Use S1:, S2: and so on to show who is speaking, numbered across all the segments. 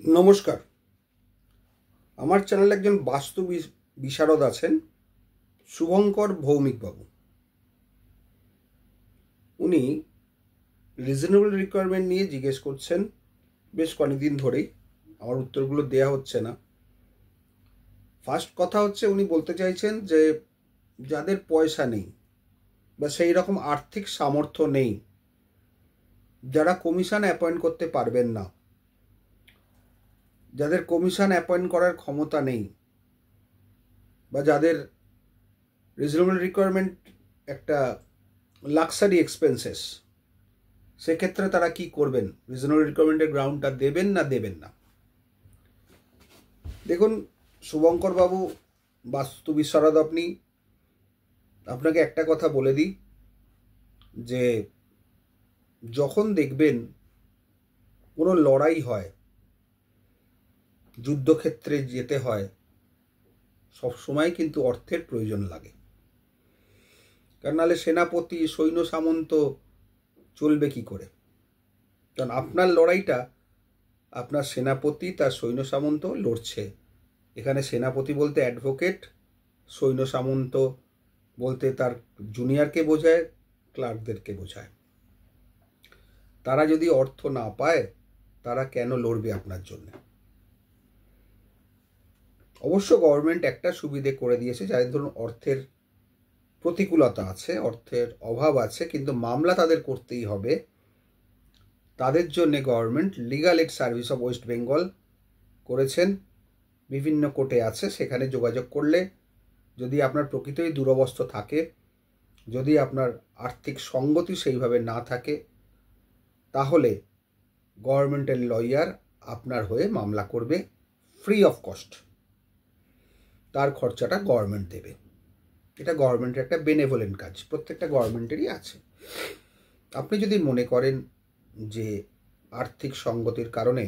S1: নমস্কার। আমার চ্যানেলে একজন বাস্তু বিশারদ আছেন, শুভঙ্কর ভৌমিকবাবু। উনি রিজনেবল রিকোয়ারমেন্ট নিয়ে জিজ্ঞেস করছেন বেশ কয়েকদিন ধরেই। আমার উত্তরগুলো দেয়া হচ্ছে না। ফার্স্ট কথা হচ্ছে, উনি বলতে চাইছেন যে যাদের পয়সা নেই বা সেই রকম আর্থিক সামর্থ্য নেই, যারা কমিশন অ্যাপয়েন্ট করতে পারবেন না, যাদের কমিশন অ্যাপয়েন্ট করার ক্ষমতা নেই, বা যাদের রিজনেবল রিকোয়ারমেন্ট একটা লাক্সারি এক্সপেন্সেস, সেক্ষেত্রে তারা কি করবেন, রিজনেবল রিকোয়ারমেন্টের গ্রাউন্ডটা দেবেন না দেবেন না। দেখুন শুভঙ্কর বাবু, বাস্তু বিশারদ আপনি, আপনাকে একটা কথা বলে দিই যে যখন দেখবেন কোনো লড়াই হয়, যুদ্ধক্ষেত্রে যেতে হয়, সবসময় কিন্তু অর্থের প্রয়োজন লাগে। কারণ নাহলে সেনাপতি সৈন্য সামন্ত চলবে কি করে? কারণ আপনার লড়াইটা আপনার সেনাপতি তার সৈন্য সামন্ত লড়ছে। এখানে সেনাপতি বলতে অ্যাডভোকেট, সৈন্য সামন্ত বলতে তার জুনিয়রকে বোঝায়, ক্লার্কদেরকে বোঝায়। তারা যদি অর্থ না পায়, তারা কেন লড়বে আপনার জন্য? অবশ্য গভর্নমেন্ট একটা সুবিধে করে দিয়েছে, যাদের ধরুন অর্থের প্রতিকূলতা আছে, অর্থের অভাব আছে, কিন্তু মামলা তাদের করতেই হবে। তাদের জন্য government legal aid service of West Bengal করেছেন, বিভিন্ন কোর্টে আছে। সেখানে যোগাযোগ করলে, যদি আপনার প্রকৃতই দুরবস্থা থাকে, যদি আপনার আর্থিক সঙ্গতি সেইভাবে না থাকে, তাহলে গভর্নমেন্টের লয়ার আপনার হয়ে মামলা করবে ফ্রি অফ কস্ট। তার খরচাটা গভর্নমেন্ট দেবে। এটা গভর্নমেন্টের একটা বেনেভোলেন্ট কাজ, প্রত্যেকটা গভর্নমেন্টেরই আছে। আপনি যদি মনে করেন যে আর্থিক সঙ্গতির কারণে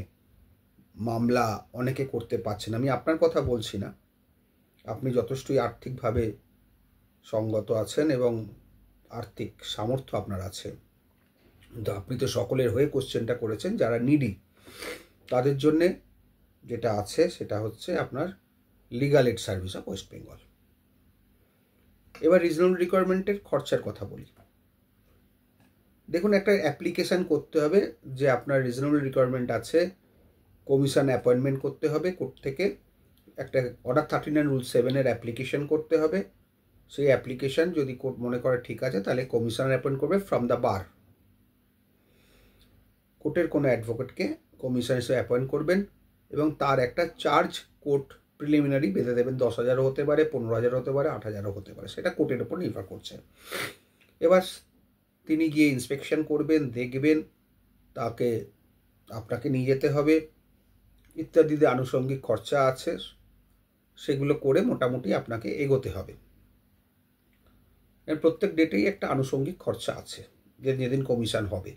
S1: মামলা অনেকে করতে পারছেন, আমি আপনার কথা বলছি না, আপনি যথেষ্টই আর্থিকভাবে সঙ্গত আছেন এবং আর্থিক সামর্থ্য আপনার আছে, কিন্তু আপনি তো সকলের হয়ে কোশ্চেনটা করেছেন। যারা নিডি তাদের জন্যে যেটা আছে সেটা হচ্ছে আপনার legal aid service of West Bengal. এবার রিজনেবল রিকোয়ারমেন্টের খরচার কথা বলি। দেখুন, একটা অ্যাপ্লিকেশান করতে হবে যে আপনার রিজনেবল রিকোয়ারমেন্ট আছে, কমিশন অ্যাপয়েন্টমেন্ট করতে হবে কোর্ট থেকে, একটা অর্ডার 39 রুল 7-এর অ্যাপ্লিকেশন করতে হবে। সেই অ্যাপ্লিকেশান যদি কোর্ট মনে করে ঠিক আছে, তাহলে কমিশনার অ্যাপয়েন্ট করবে ফ্রম দ্য বার। কোর্টের কোনো অ্যাডভোকেটকে কমিশন হিসেবে অ্যাপয়েন্ট করবেন এবং তার একটা চার্জ কোর্ট প্রিলিমিনারি বেঁধে দেবেন। 10,000 হতে পারে, 15,000 হতে পারে, 8,000 হতে পারে, সেটা কোর্টের ওপর নির্ভর করছে। এবার তিনি গিয়ে ইন্সপেকশন করবেন, দেখবেন, তাকে আপনাকে নিয়ে যেতে হবে, ইত্যাদিতে আনুষঙ্গিক খরচা আছে, সেগুলো করে মোটামুটি আপনাকে এগোতে হবে। এর প্রত্যেক ডেটেই একটা আনুষঙ্গিক খরচা আছে, যেদিন কমিশন হবে।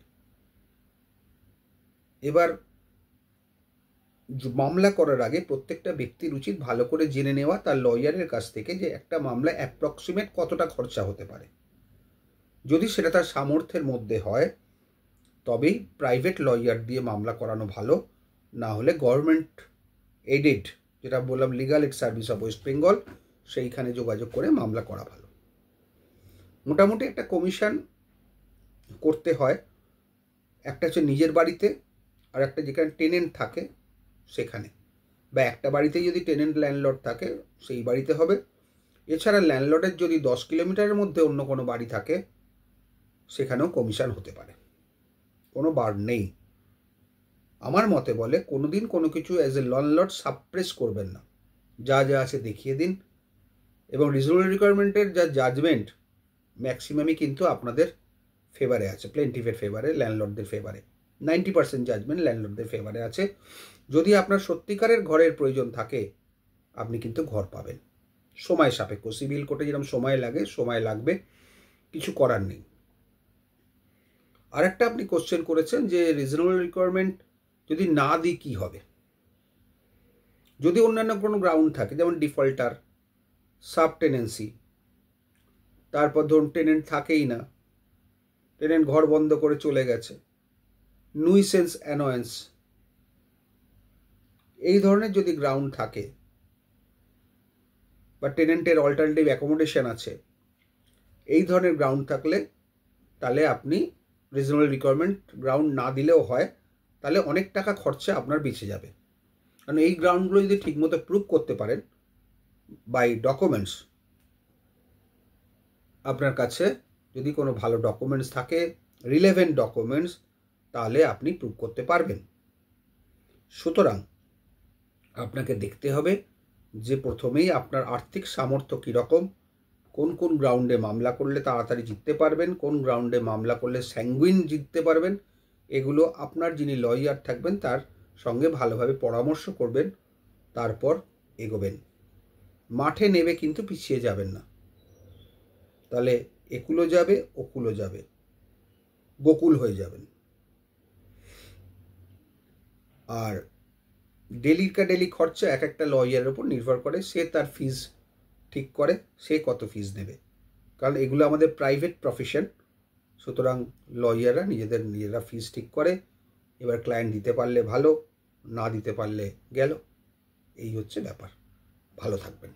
S1: এবার মামলা করার আগে প্রত্যেকটা ব্যক্তির উচিত ভালো করে জেনে নেওয়া তার লয়ারের কাছ থেকে যে একটা মামলা অ্যাপ্রক্সিমেট কতটা খরচা হতে পারে। যদি সেটা তার সামর্থ্যের মধ্যে হয়, তবেই প্রাইভেট লয়ার দিয়ে মামলা করানো ভালো। না হলে গভর্নমেন্ট এডেড, যেটা বললাম legal aid service of West Bengal, সেইখানে যোগাযোগ করে মামলা করা ভালো। মোটামুটি একটা কমিশন করতে হয়, একটা হচ্ছে নিজের বাড়িতে, আর একটা যেখানে টেনেন্ট থাকে সেখানে, বা একটা বাড়িতে যদি টেনেন্ট ল্যান্ডলর্ড থাকে সেই বাড়িতে হবে। এছাড়া ল্যান্ডলর্ডের যদি 10 কিলোমিটারের মধ্যে অন্য কোনো বাড়ি থাকে, সেখানেও কমিশন হতে পারে, কোনো বার নেই। আমার মতে বলে কোনোদিন কোনো কিছু অ্যাজ এ ল্যান্ডলর্ড সাপ্রেস করবেন না, যা যা আছে দেখিয়ে দিন। এবং রিজনেবল রিকোয়ারমেন্টের যা জাজমেন্ট, ম্যাক্সিমামই কিন্তু আপনাদের ফেভারে আছে, প্লেন্টিফের ফেভারে, ল্যান্ডলর্ডদের ফেভারে। 90% জাজমেন্ট ল্যান্ডলর্ডদের ফেভারে আছে। যদি আপনার সত্যিকারের ঘরের প্রয়োজন থাকে, আপনি কিন্তু ঘর পাবেন। সময় সাপেক্ষ, সিভিল কোর্টে যেরকম সময় লাগে, সময় লাগবে, কিছু করার নেই। আরেকটা আপনি কোশ্চেন করেছেন যে রিজনেবল রিকোয়ারমেন্ট যদি না দিই কী হবে। যদি অন্যান্য কোনো গ্রাউন্ড থাকে, যেমন ডিফল্টার, সাব টেনেন্সি, তারপর ধরুন টেনেন্ট থাকেই না, টেনেন্ট ঘর বন্ধ করে চলে গেছে, নুইসেন্স অ্যানয়েন্স, এই ধরনের যদি গ্রাউন্ড থাকে বা টেনেন্টের অল্টারনেটিভ অ্যাকোমোডেশন আছে, এই ধরনের গ্রাউন্ড থাকলে তাহলে আপনি রিজনেবল রিকোয়ারমেন্ট গ্রাউন্ড না দিলেও হয়, তাহলে অনেক টাকা খরচা আপনার বেঁচে যাবে। কারণ এই গ্রাউন্ডগুলো যদি ঠিকমতো প্রুভ করতে পারেন বাই ডকুমেন্টস, আপনার কাছে যদি কোনো ভালো ডকুমেন্টস থাকে, রিলেভেন্ট ডকুমেন্টস, তাহলে আপনি প্রুভ করতে পারবেন। সুতরাং আপনাকে দেখতে হবে যে প্রথমেই আপনার আর্থিক সামর্থ্য কীরকম, কোন কোন গ্রাউন্ডে মামলা করলে তাড়াতাড়ি জিততে পারবেন, কোন গ্রাউন্ডে মামলা করলে স্যাঙ্গুইন জিততে পারবেন, এগুলো আপনার যিনি লয়ার থাকবেন তার সঙ্গে ভালোভাবে পরামর্শ করবেন, তারপর এগোবেন। মাঠে নেবে কিন্তু পিছিয়ে যাবেন না, তাহলে একুলো যাবে ওকুলো যাবে, গোকুল হয়ে যাবেন। আর ডেলি খরচা এক একটা লয়ারের উপর নির্ভর করে, সে তার ফিজ ঠিক করে সে কত ফিজ নেবে, কারণ এগুলো আমাদের প্রাইভেট প্রফেশন। সুতরাং লয়াররা নিজেরা ফিজ ঠিক করে। এবার ক্লায়েন্ট দিতে পারলে ভালো, না দিতে পারলে গেল, এই হচ্ছে ব্যাপার। ভালো থাকবেন।